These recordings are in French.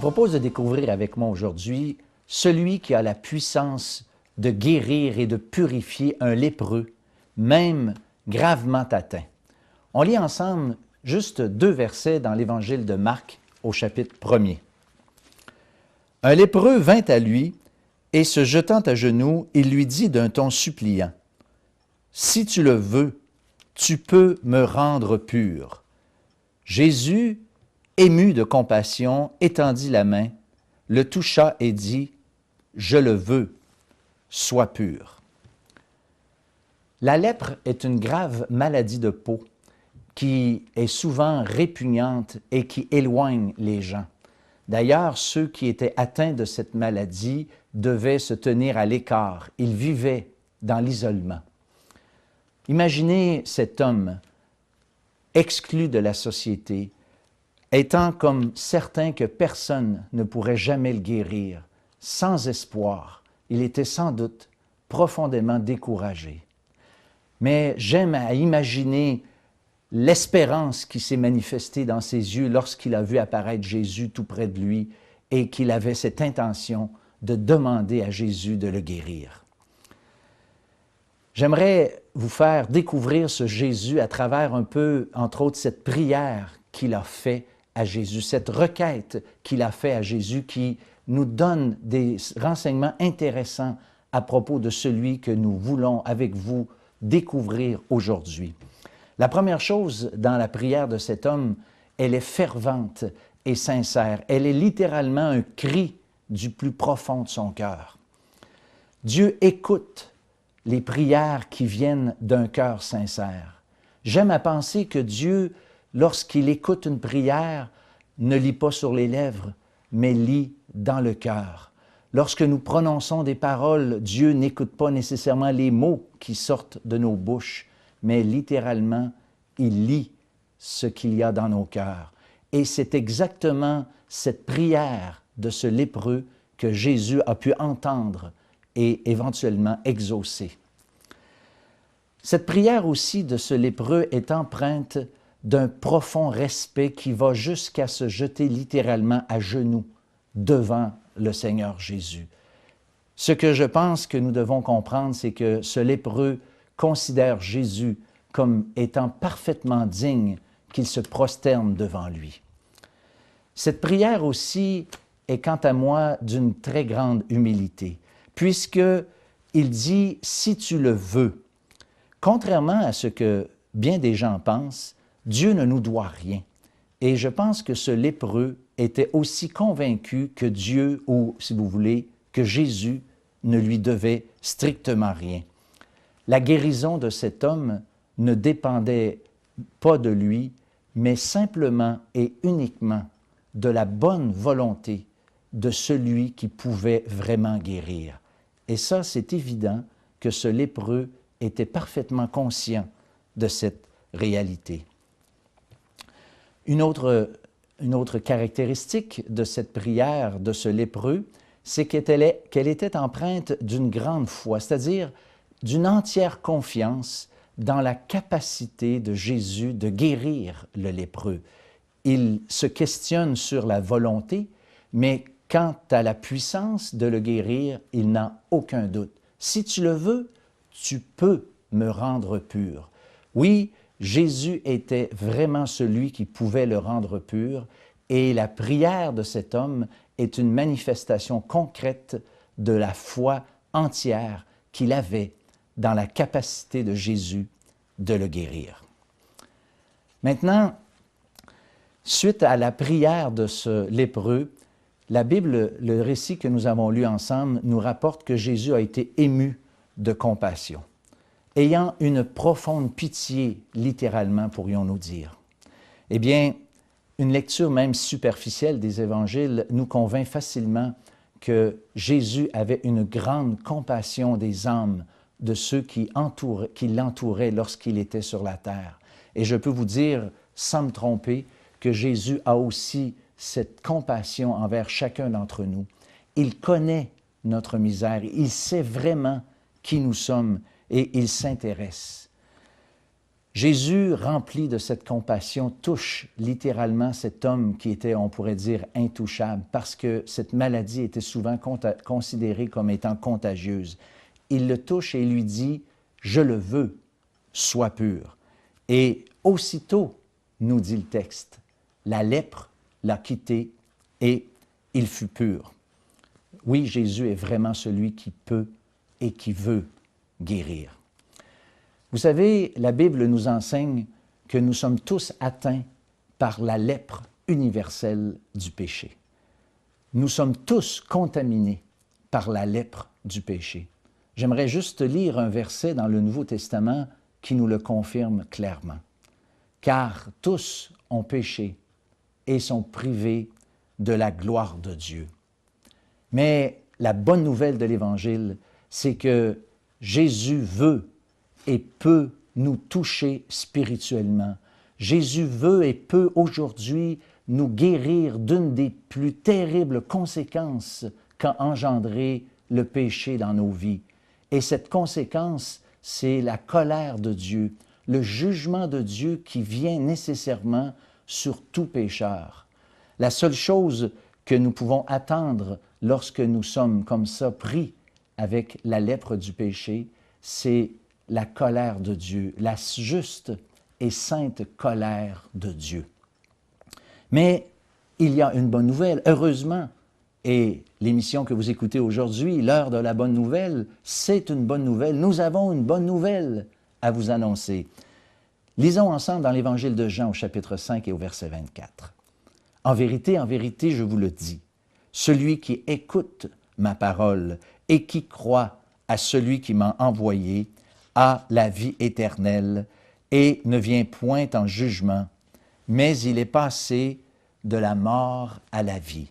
propose de découvrir avec moi aujourd'hui celui qui a la puissance de guérir et de purifier un lépreux, même gravement atteint. On lit ensemble juste 2 versets dans l'Évangile de Marc au chapitre 1er. Un lépreux vint à lui et se jetant à genoux, il lui dit d'un ton suppliant, « Si tu le veux, tu peux me rendre pur. » Jésus, ému de compassion, étendit la main, le toucha et dit, « Je le veux, sois pur. » La lèpre est une grave maladie de peau qui est souvent répugnante et qui éloigne les gens. D'ailleurs, ceux qui étaient atteints de cette maladie devaient se tenir à l'écart. Ils vivaient dans l'isolement. Imaginez cet homme exclu de la société, étant comme certain que personne ne pourrait jamais le guérir, sans espoir. Il était sans doute profondément découragé. Mais j'aime à imaginer l'espérance qui s'est manifestée dans ses yeux lorsqu'il a vu apparaître Jésus tout près de lui et qu'il avait cette intention de demander à Jésus de le guérir. J'aimerais vous faire découvrir ce Jésus à travers un peu, entre autres, cette prière qu'il a faite à Jésus, cette requête qu'il a faite à Jésus qui nous donne des renseignements intéressants à propos de celui que nous voulons, avec vous, découvrir aujourd'hui. La première chose dans la prière de cet homme, elle est fervente et sincère. Elle est littéralement un cri du plus profond de son cœur. Dieu écoute les prières qui viennent d'un cœur sincère. J'aime à penser que Dieu, lorsqu'il écoute une prière, ne lit pas sur les lèvres, mais lit dans le cœur. Lorsque nous prononçons des paroles, Dieu n'écoute pas nécessairement les mots qui sortent de nos bouches, mais littéralement, il lit ce qu'il y a dans nos cœurs. Et c'est exactement cette prière de ce lépreux que Jésus a pu entendre et éventuellement exaucer. Cette prière aussi de ce lépreux est empreinte d'un profond respect qui va jusqu'à se jeter littéralement à genoux devant le Seigneur Jésus. Ce que je pense que nous devons comprendre, c'est que ce lépreux considère Jésus comme étant parfaitement digne qu'il se prosterne devant lui. Cette prière aussi est, quant à moi, d'une très grande humilité, puisqu'il dit « si tu le veux ». Contrairement à ce que bien des gens pensent, Dieu ne nous doit rien. Et je pense que ce lépreux était aussi convaincu que Dieu, ou si vous voulez, que Jésus ne lui devait strictement rien. La guérison de cet homme ne dépendait pas de lui, mais simplement et uniquement de la bonne volonté de celui qui pouvait vraiment guérir. Et ça, c'est évident que ce lépreux était parfaitement conscient de cette réalité. Une autre caractéristique de cette prière de ce lépreux, c'est qu'elle était empreinte d'une grande foi, c'est-à-dire d'une entière confiance dans la capacité de Jésus de guérir le lépreux. Il se questionne sur la volonté, mais quant à la puissance de le guérir, il n'a aucun doute. Si tu le veux, tu peux me rendre pur. Oui, Jésus était vraiment celui qui pouvait le rendre pur, et la prière de cet homme est une manifestation concrète de la foi entière qu'il avait dans la capacité de Jésus de le guérir. Maintenant, suite à la prière de ce lépreux, la Bible, le récit que nous avons lu ensemble, nous rapporte que Jésus a été ému de compassion, ayant une profonde pitié, littéralement, pourrions-nous dire. Eh bien, une lecture même superficielle des évangiles nous convainc facilement que Jésus avait une grande compassion des âmes de ceux qui l'entouraient lorsqu'il était sur la terre. Et je peux vous dire, sans me tromper, que Jésus a aussi cette compassion envers chacun d'entre nous. Il connaît notre misère, il sait vraiment qui nous sommes et il s'intéresse. Jésus, rempli de cette compassion, touche littéralement cet homme qui était, on pourrait dire, intouchable, parce que cette maladie était souvent considérée comme étant contagieuse. Il le touche et lui dit, « Je le veux, sois pur. » Et aussitôt, nous dit le texte, la lèpre l'a quitté et il fut pur. Oui, Jésus est vraiment celui qui peut et qui veut guérir. Vous savez, la Bible nous enseigne que nous sommes tous atteints par la lèpre universelle du péché. Nous sommes tous contaminés par la lèpre du péché. J'aimerais juste lire un verset dans le Nouveau Testament qui nous le confirme clairement. « Car tous ont péché et sont privés de la gloire de Dieu. » Mais la bonne nouvelle de l'Évangile, c'est que Jésus veut et peut nous toucher spirituellement. Jésus veut et peut aujourd'hui nous guérir d'une des plus terribles conséquences qu'a engendré le péché dans nos vies. Et cette conséquence, c'est la colère de Dieu, le jugement de Dieu qui vient nécessairement sur tout pécheur. La seule chose que nous pouvons attendre lorsque nous sommes comme ça pris avec la lèpre du péché, c'est la colère de Dieu, la juste et sainte colère de Dieu. Mais il y a une bonne nouvelle, heureusement, et l'émission que vous écoutez aujourd'hui, l'heure de la bonne nouvelle, c'est une bonne nouvelle. Nous avons une bonne nouvelle à vous annoncer. Lisons ensemble dans l'Évangile de Jean au chapitre 5 et au verset 24. « En vérité, je vous le dis, celui qui écoute ma parole et qui croit à celui qui m'a envoyé a la vie éternelle et ne vient point en jugement, mais il est passé de la mort à la vie. »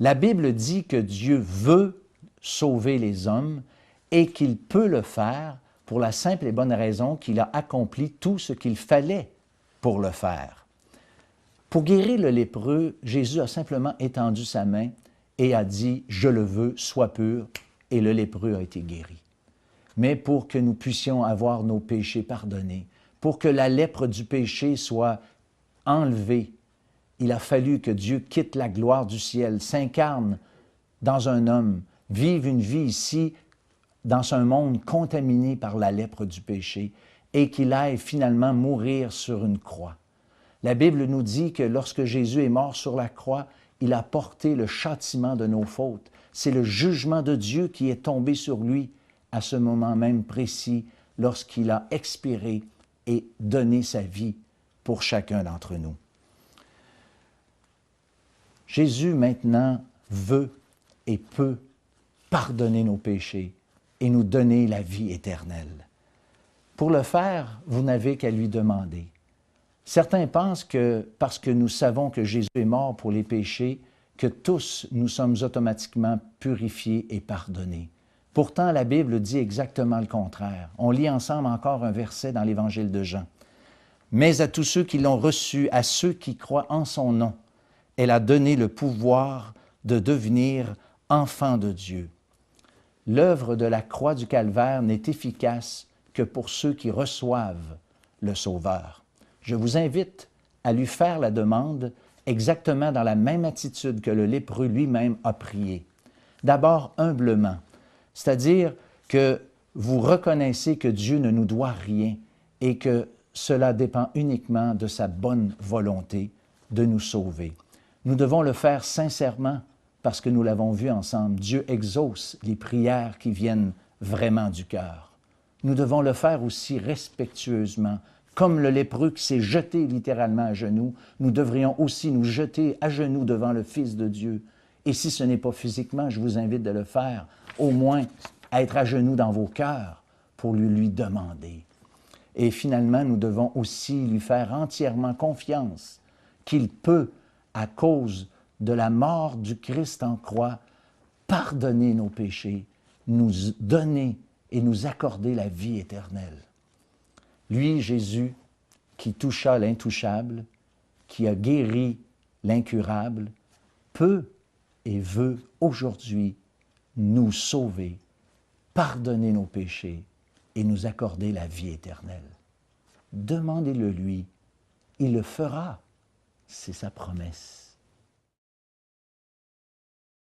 La Bible dit que Dieu veut sauver les hommes et qu'il peut le faire pour la simple et bonne raison qu'il a accompli tout ce qu'il fallait pour le faire. Pour guérir le lépreux, Jésus a simplement étendu sa main et a dit « Je le veux, sois pur » et le lépreux a été guéri. Mais pour que nous puissions avoir nos péchés pardonnés, pour que la lèpre du péché soit enlevée, il a fallu que Dieu quitte la gloire du ciel, s'incarne dans un homme, vive une vie ici, dans un monde contaminé par la lèpre du péché, et qu'il aille finalement mourir sur une croix. La Bible nous dit que lorsque Jésus est mort sur la croix, il a porté le châtiment de nos fautes. C'est le jugement de Dieu qui est tombé sur lui à ce moment même précis, lorsqu'il a expiré et donné sa vie pour chacun d'entre nous. Jésus maintenant veut et peut pardonner nos péchés et nous donner la vie éternelle. Pour le faire, vous n'avez qu'à lui demander. Certains pensent que parce que nous savons que Jésus est mort pour les péchés, que tous nous sommes automatiquement purifiés et pardonnés. Pourtant, la Bible dit exactement le contraire. On lit ensemble encore un verset dans l'Évangile de Jean. « Mais à tous ceux qui l'ont reçu, à ceux qui croient en son nom, elle a donné le pouvoir de devenir enfants de Dieu. » L'œuvre de la croix du Calvaire n'est efficace que pour ceux qui reçoivent le Sauveur. Je vous invite à lui faire la demande exactement dans la même attitude que le lépreux lui-même a prié. D'abord, humblement, c'est-à-dire que vous reconnaissez que Dieu ne nous doit rien et que cela dépend uniquement de sa bonne volonté de nous sauver. Nous devons le faire sincèrement parce que nous l'avons vu ensemble. Dieu exauce les prières qui viennent vraiment du cœur. Nous devons le faire aussi respectueusement. Comme le lépreux qui s'est jeté littéralement à genoux, nous devrions aussi nous jeter à genoux devant le Fils de Dieu. Et si ce n'est pas physiquement, je vous invite de le faire, au moins à être à genoux dans vos cœurs pour lui demander. Et finalement, nous devons aussi lui faire entièrement confiance qu'il peut, à cause de la mort du Christ en croix, pardonner nos péchés, nous donner et nous accorder la vie éternelle. Lui, Jésus, qui toucha l'intouchable, qui a guéri l'incurable, peut et veut aujourd'hui nous sauver, pardonner nos péchés et nous accorder la vie éternelle. demandez-le lui. Il le fera. C'est sa promesse.